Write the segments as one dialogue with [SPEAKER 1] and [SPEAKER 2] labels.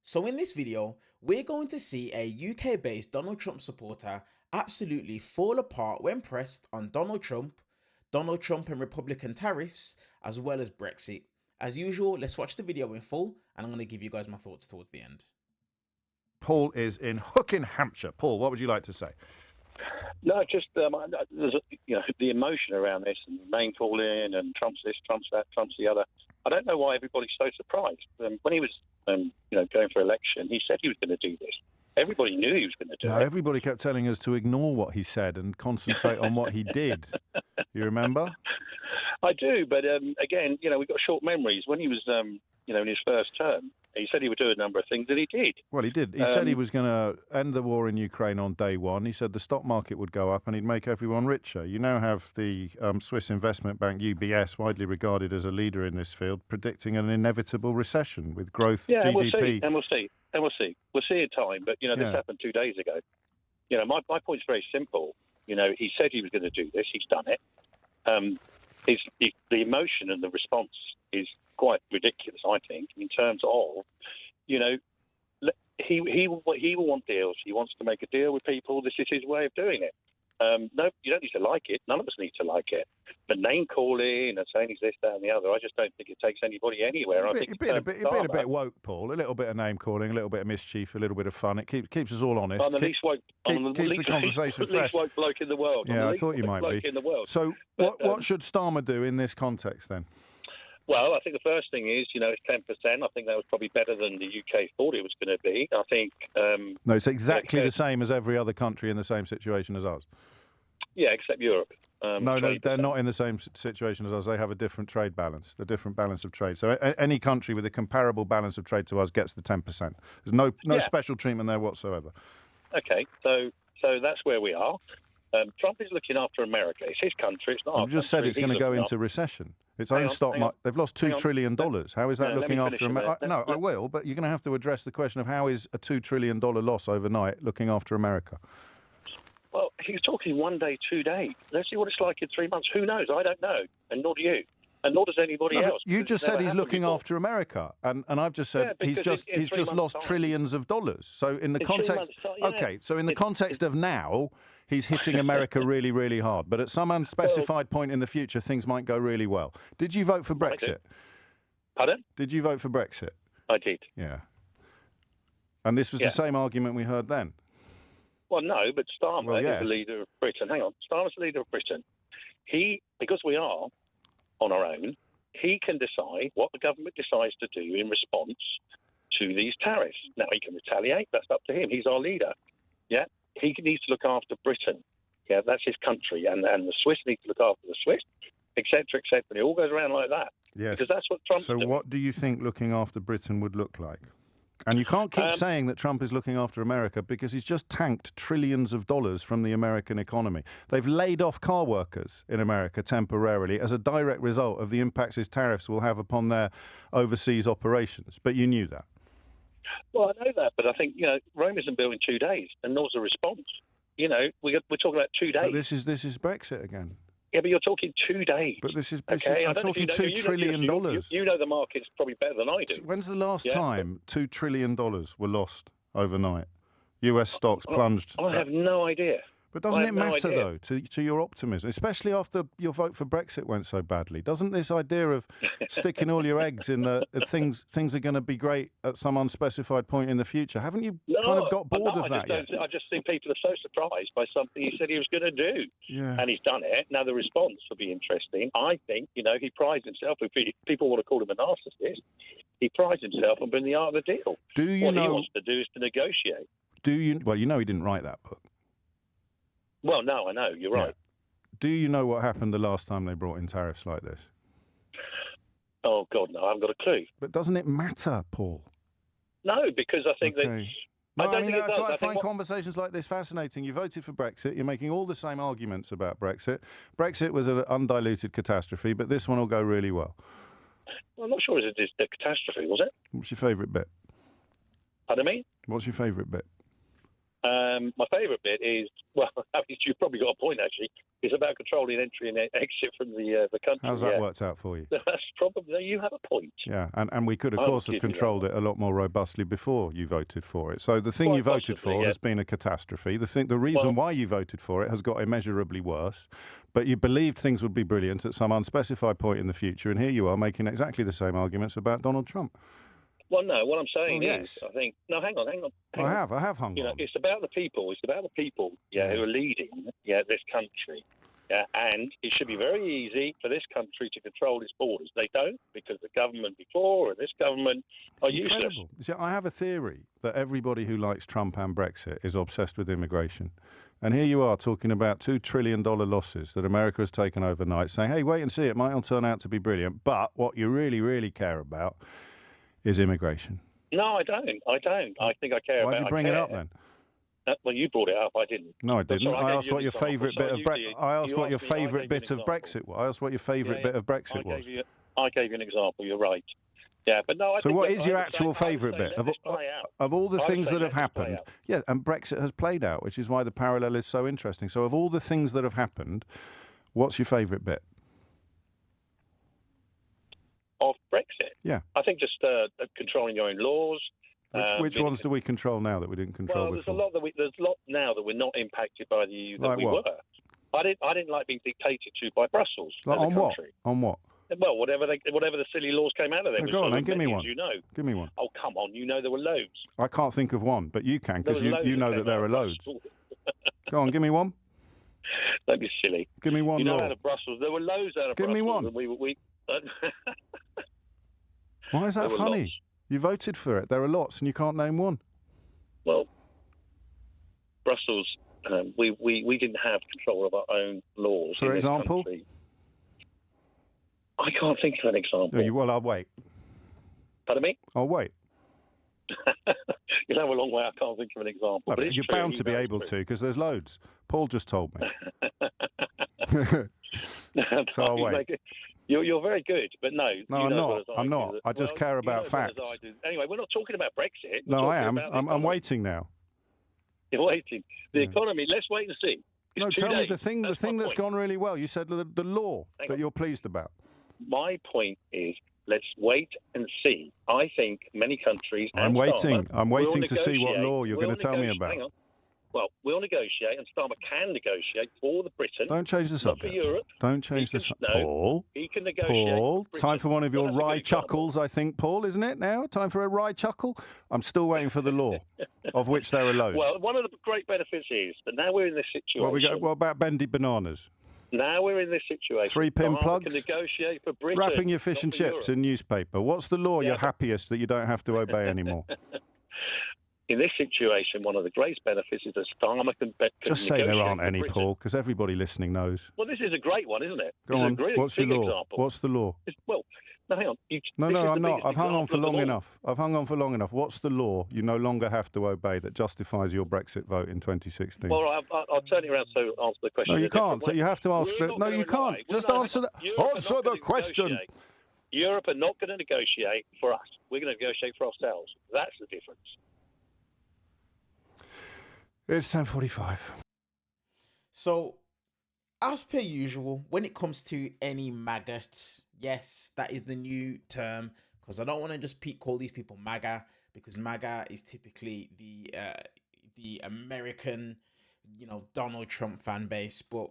[SPEAKER 1] So in this video, we're going to see a UK-based Donald Trump supporter absolutely fall apart when pressed on Donald Trump and Republican tariffs, as well as Brexit. As usual, let's watch the video in full, and I'm going to give you guys my thoughts towards the end.
[SPEAKER 2] Paul is in Hookin, Hampshire. Paul, what would you like to say?
[SPEAKER 3] No, just there's the emotion around this, and name calling, and Trump's this, Trump's that, Trump's the other. I don't know why everybody's so surprised. When he was, going for election, he said he was going to do this. Everybody knew he was going to do it.
[SPEAKER 2] Everybody kept telling us to ignore what he said and concentrate on what he did. You remember?
[SPEAKER 3] I do, but again, we've got short memories. When he was, in his first term, he said he would do a number of things, and he did.
[SPEAKER 2] Well, he did. He said he was going to end the war in Ukraine on day one. He said the stock market would go up and he'd make everyone richer. You now have the Swiss investment bank UBS, widely regarded as a leader in this field, predicting an inevitable recession with growth, GDP.
[SPEAKER 3] We'll see. We'll see in time, but, this happened 2 days ago. My point's very simple. He said he was going to do this. He's done it. The emotion and the response is quite ridiculous, I think, in terms of, he will want deals. He wants to make a deal with people. This is his way of doing it. No, you don't need to like it. None of us need to like it. But name calling and saying he's this, that, and the other, I just don't think it takes anybody anywhere.
[SPEAKER 2] You've been a bit woke, Paul. A little bit of name calling, a little bit of mischief, a little bit of fun. It keeps us all honest.
[SPEAKER 3] I'm the least woke.
[SPEAKER 2] Keeps the conversation fresh.
[SPEAKER 3] Least woke bloke in the world.
[SPEAKER 2] Yeah, I thought you might be.
[SPEAKER 3] In the world.
[SPEAKER 2] So, what should Starmer do in this context then?
[SPEAKER 3] Well, I think the first thing is, it's 10%. I think that was probably better than the UK thought it was going to be. I think...
[SPEAKER 2] no, it's exactly the same as every other country in the same situation as us.
[SPEAKER 3] Yeah, except Europe.
[SPEAKER 2] No, they're not in the same situation as us. They have a different trade balance, a different balance of trade. So any country with a comparable balance of trade to us gets the 10%. There's no special treatment there whatsoever.
[SPEAKER 3] Okay, so that's where we are. Trump is looking after America. It's his country. It's not our
[SPEAKER 2] country. I've just said it's going to go into recession. Its own stock market. They've lost $2 trillion. How is that looking after America? No, I will, but you're going to have to address the question of how is a $2 trillion loss overnight looking after America?
[SPEAKER 3] Well, he's talking 1 day, 2 days. Let's see what it's like in 3 months. Who knows? I don't know, and nor do you. And nor does anybody else.
[SPEAKER 2] You just said he's looking after America, and I've just said he's just lost trillions of dollars. So in the context, so in the context of now, he's hitting America really, really hard. But at some unspecified point in the future, things might go really well. Did you vote for Brexit?
[SPEAKER 3] Pardon?
[SPEAKER 2] Did you vote for Brexit?
[SPEAKER 3] I did.
[SPEAKER 2] Yeah. And this was the same argument we heard then.
[SPEAKER 3] Well, no, but Starmer is the leader of Britain. Hang on, Starmer's the leader of Britain. Because we are on our own, he can decide what the government decides to do in response to these tariffs. Now, he can retaliate. That's up to him. He's our leader. Yeah, he needs to look after Britain. Yeah, that's his country. And the Swiss need to look after the Swiss, etc., etc. And it all goes around like that.
[SPEAKER 2] Yes.
[SPEAKER 3] Because that's what Trump's doing.
[SPEAKER 2] So what do you think looking after Britain would look like? And you can't keep saying that Trump is looking after America because he's just tanked trillions of dollars from the American economy. They've laid off car workers in America temporarily as a direct result of the impacts his tariffs will have upon their overseas operations. But you knew that.
[SPEAKER 3] Well, I know that, but I think, Rome isn't built in 2 days, and nor's a response. We're talking about 2 days.
[SPEAKER 2] But this is Brexit again.
[SPEAKER 3] Yeah, but you're talking 2 days.
[SPEAKER 2] But I'm talking $2 trillion.
[SPEAKER 3] You know the market's probably better than I do.
[SPEAKER 2] When's the last time $2 trillion were lost overnight? US stocks plunged.
[SPEAKER 3] I have no idea.
[SPEAKER 2] But doesn't it matter, though, to your optimism, especially after your vote for Brexit went so badly? Doesn't this idea of sticking all your eggs in things are going to be great at some unspecified point in the future, haven't you kind of got bored of that yet?
[SPEAKER 3] I just think people are so surprised by something he said he was going to do.
[SPEAKER 2] Yeah.
[SPEAKER 3] And he's done it. Now, the response will be interesting. I think, he prides himself. If people want to call him a narcissist, he prides himself on being the art of the deal.
[SPEAKER 2] What he
[SPEAKER 3] wants to do is to negotiate.
[SPEAKER 2] Well, he didn't write that book.
[SPEAKER 3] Well, no, I know. You're right.
[SPEAKER 2] Do you know what happened the last time they brought in tariffs like this?
[SPEAKER 3] Oh, God, no. I haven't got a clue.
[SPEAKER 2] But doesn't it matter, Paul?
[SPEAKER 3] No, because I think that...
[SPEAKER 2] No, I find conversations like this fascinating. You voted for Brexit. You're making all the same arguments about Brexit. Brexit was an undiluted catastrophe, but this one will go really well.
[SPEAKER 3] Well, I'm not sure it's a catastrophe, was it?
[SPEAKER 2] What's your favourite bit?
[SPEAKER 3] Pardon me?
[SPEAKER 2] What's your favourite bit?
[SPEAKER 3] My favourite bit is, well, you've probably got a point, actually. It's about controlling entry and exit from the country.
[SPEAKER 2] How's that worked out for you?
[SPEAKER 3] That's probably, you have a point.
[SPEAKER 2] Yeah, and we could, of course, have controlled it a lot more robustly before you voted for it. So the thing you voted for has been a catastrophe. The reason why you voted for it has got immeasurably worse, but you believed things would be brilliant at some unspecified point in the future, and here you are making exactly the same arguments about Donald Trump.
[SPEAKER 3] Well, no, what I'm saying is, I think, no, hang on.
[SPEAKER 2] I have hung on.
[SPEAKER 3] It's about the people. It's about the people, who are leading, this country. Yeah, and it should be very easy for this country to control its borders. They don't, because the government before and this government are useless.
[SPEAKER 2] See, I have a theory that everybody who likes Trump and Brexit is obsessed with immigration. And here you are talking about $2 trillion losses that America has taken overnight, saying, hey, wait and see, it might all turn out to be brilliant. But what you really, really care about is immigration.
[SPEAKER 3] No, I don't. I think I care about it.
[SPEAKER 2] Why'd you bring it up then?
[SPEAKER 3] Well, you brought it up. I didn't.
[SPEAKER 2] No, I didn't. I asked what your favourite bit of Brexit. I asked what your favourite bit of Brexit was. I asked what your favourite bit of Brexit was.
[SPEAKER 3] I gave you an example. You're right. Yeah, but no.
[SPEAKER 2] So what is your actual favourite bit of all the things that have happened? Yeah, and Brexit has played out, which is why the parallel is so interesting. So of all the things that have happened, what's your favourite bit?
[SPEAKER 3] Of Brexit?
[SPEAKER 2] Yeah.
[SPEAKER 3] I think just controlling your own laws.
[SPEAKER 2] Which ones do we control now that we didn't control before?
[SPEAKER 3] There's a lot now that we're not impacted by the EU that we were. I didn't like being dictated to by Brussels as a country.
[SPEAKER 2] On what?
[SPEAKER 3] Well, whatever the silly laws came out of them.
[SPEAKER 2] Go on, then, give me one. Give me one.
[SPEAKER 3] Oh, come on, there were loads.
[SPEAKER 2] I can't think of one, but you can, because you know that there are loads. Go on, give me one.
[SPEAKER 3] Don't be silly.
[SPEAKER 2] Give me one law.
[SPEAKER 3] Out of Brussels, there were loads out of Brussels.
[SPEAKER 2] Give me one. Why is that funny?
[SPEAKER 3] Lots.
[SPEAKER 2] You voted for it. There are lots, and you can't name one.
[SPEAKER 3] Well, Brussels, we didn't have control of our own laws.
[SPEAKER 2] For example?
[SPEAKER 3] I can't think of an example.
[SPEAKER 2] Well, I'll wait.
[SPEAKER 3] Pardon me?
[SPEAKER 2] I'll wait.
[SPEAKER 3] You'll have a long way. I can't think of an example.
[SPEAKER 2] No, but you're bound to be able to, because there's loads. Paul just told me. So I'll wait.
[SPEAKER 3] You're very good, but no.
[SPEAKER 2] No, I'm not. I just care about facts.
[SPEAKER 3] Anyway, we're not talking about Brexit.
[SPEAKER 2] No, I am. I'm waiting now.
[SPEAKER 3] You're waiting. The economy, let's wait and see.
[SPEAKER 2] No, tell me the thing that's gone really well. You said the law that you're pleased about.
[SPEAKER 3] My point is, let's wait and see. I think many countries...
[SPEAKER 2] I'm waiting to see what law you're going to tell me about.
[SPEAKER 3] Hang on. Well, we'll negotiate, and Starmer can negotiate for the Britain.
[SPEAKER 2] Don't change the subject.
[SPEAKER 3] For Europe.
[SPEAKER 2] Don't change the subject. Paul.
[SPEAKER 3] He can negotiate.
[SPEAKER 2] Paul, time for one of your wry chuckles, I think, Paul, isn't it now? Time for a wry chuckle? I'm still waiting for the law, of which there are loads.
[SPEAKER 3] Well, one of the great benefits is that now we're in this situation.
[SPEAKER 2] What about bendy bananas?
[SPEAKER 3] Now we're in this situation.
[SPEAKER 2] 3-pin plugs?
[SPEAKER 3] Can negotiate for Britain.
[SPEAKER 2] Wrapping your fish and chips in newspaper. What's the law you're happiest that you don't have to obey anymore?
[SPEAKER 3] In this situation, one of the greatest benefits is that Starmer can
[SPEAKER 2] just say there aren't any, Paul, because everybody listening knows.
[SPEAKER 3] Well, this is a great one, isn't it?
[SPEAKER 2] Go on. What's your law?
[SPEAKER 3] Example.
[SPEAKER 2] What's the law?
[SPEAKER 3] Well, no, hang on.
[SPEAKER 2] No, I'm not. I've hung on for long enough. What's the law you no longer have to obey that justifies your Brexit vote in 2016?
[SPEAKER 3] Well, I'll turn it around so answer the question.
[SPEAKER 2] No, you can't. So you have to ask. No, you can't. Just answer the question.
[SPEAKER 3] Europe are not going to negotiate for us. We're going to negotiate for ourselves. That's the difference.
[SPEAKER 2] It's 10:45.
[SPEAKER 1] So, as per usual, when it comes to any maggot, yes, that is the new term, because I don't want to just call these people MAGA, because MAGA is typically the American, Donald Trump fan base. But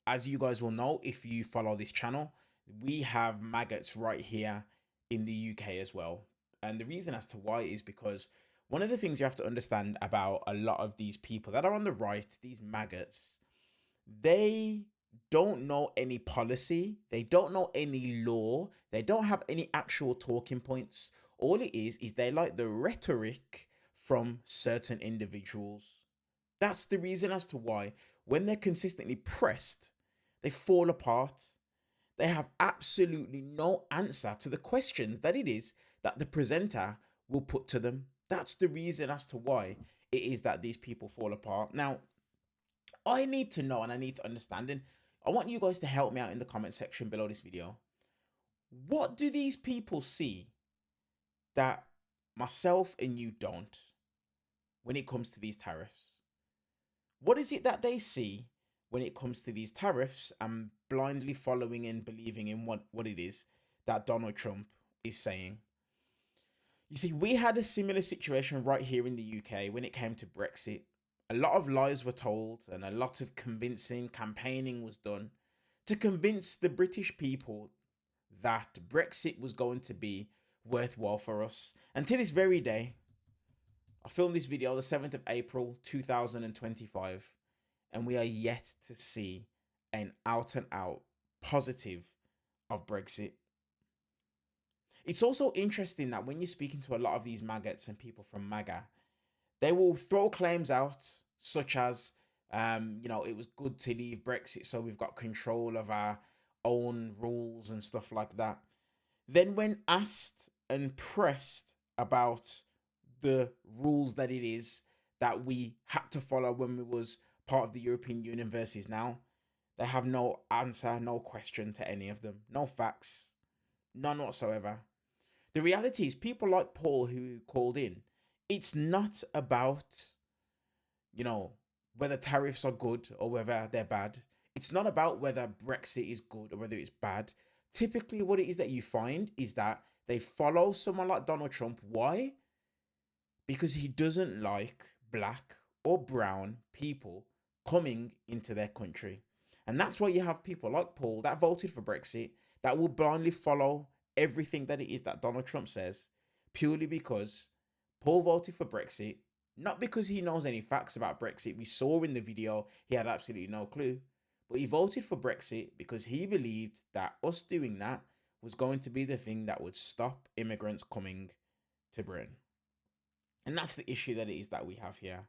[SPEAKER 1] as you guys will know, if you follow this channel, we have maggots right here in the UK as well. And the reason as to why is because one of the things you have to understand about a lot of these people that are on the right, these maggots, they don't know any policy. They don't know any law. They don't have any actual talking points. All it is they like the rhetoric from certain individuals. That's the reason as to why when they're consistently pressed, they fall apart. They have absolutely no answer to the questions that it is that the presenter will put to them. That's the reason as to why it is that these people fall apart. Now, I need to know and I need to understand, and I want you guys to help me out in the comment section below this video. What do these people see that myself and you don't when it comes to these tariffs? What is it that they see when it comes to these tariffs and blindly following and believing in what it is that Donald Trump is saying? You see, we had a similar situation right here in the UK when it came to Brexit. A lot of lies were told and a lot of convincing campaigning was done to convince the British people that Brexit was going to be worthwhile for us. And to this very day, I filmed this video the 7th of April 2025, and we are yet to see an out and out positive of Brexit. It's also interesting that when you're speaking to a lot of these maggots and people from MAGA, they will throw claims out such as, it was good to leave Brexit so we've got control of our own rules and stuff like that. Then when asked and pressed about the rules that it is that we had to follow when we was part of the European Union versus now, they have no answer, no question to any of them, no facts, none whatsoever. The reality is, people like Paul who called in, it's not about, whether tariffs are good or whether they're bad. It's not about whether Brexit is good or whether it's bad. Typically, what it is that you find is that they follow someone like Donald Trump. Why? Because he doesn't like black or brown people coming into their country. And that's why you have people like Paul that voted for Brexit that will blindly follow everything that it is that Donald Trump says, purely because Paul voted for Brexit, not because he knows any facts about Brexit. We saw in the video he had absolutely no clue, but he voted for Brexit because he believed that us doing that was going to be the thing that would stop immigrants coming to Britain. And that's the issue that it is that we have here.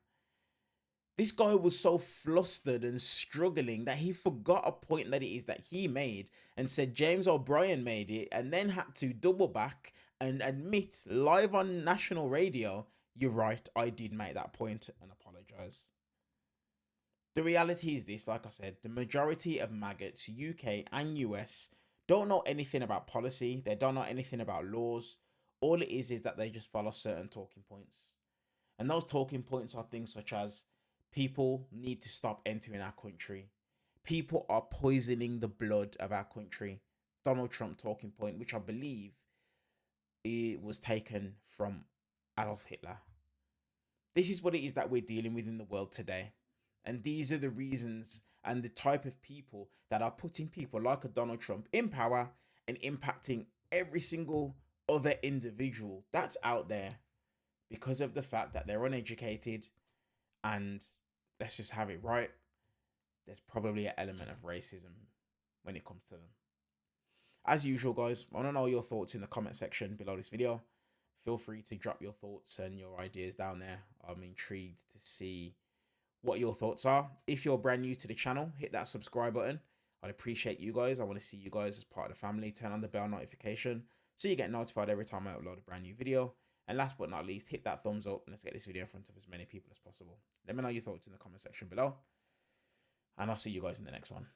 [SPEAKER 1] This guy was so flustered and struggling that he forgot a point that it is that he made and said James O'Brien made it, and then had to double back and admit live on national radio, you're right, I did make that point, and apologize. The reality is this, like I said, the majority of maggots, UK and US, don't know anything about policy. They don't know anything about laws. All it is that they just follow certain talking points. And those talking points are things such as, people need to stop entering our country. People are poisoning the blood of our country. Donald Trump talking point, which I believe it was taken from Adolf Hitler. This is what it is that we're dealing with in the world today. And these are the reasons and the type of people that are putting people like a Donald Trump in power and impacting every single other individual that's out there because of the fact that they're uneducated. And let's just have it right, there's probably an element of racism when it comes to them. As usual, guys, I want to know your thoughts in the comment section below this video. Feel free to drop your thoughts and your ideas down there. I'm intrigued to see what your thoughts are. If you're brand new to the channel, hit that subscribe button. I'd appreciate you guys. I want to see you guys as part of the family. Turn on the bell notification so you get notified every time I upload a brand new video. And last but not least, hit that thumbs up and let's get this video in front of as many people as possible. Let me know your thoughts in the comment section below. And I'll see you guys in the next one.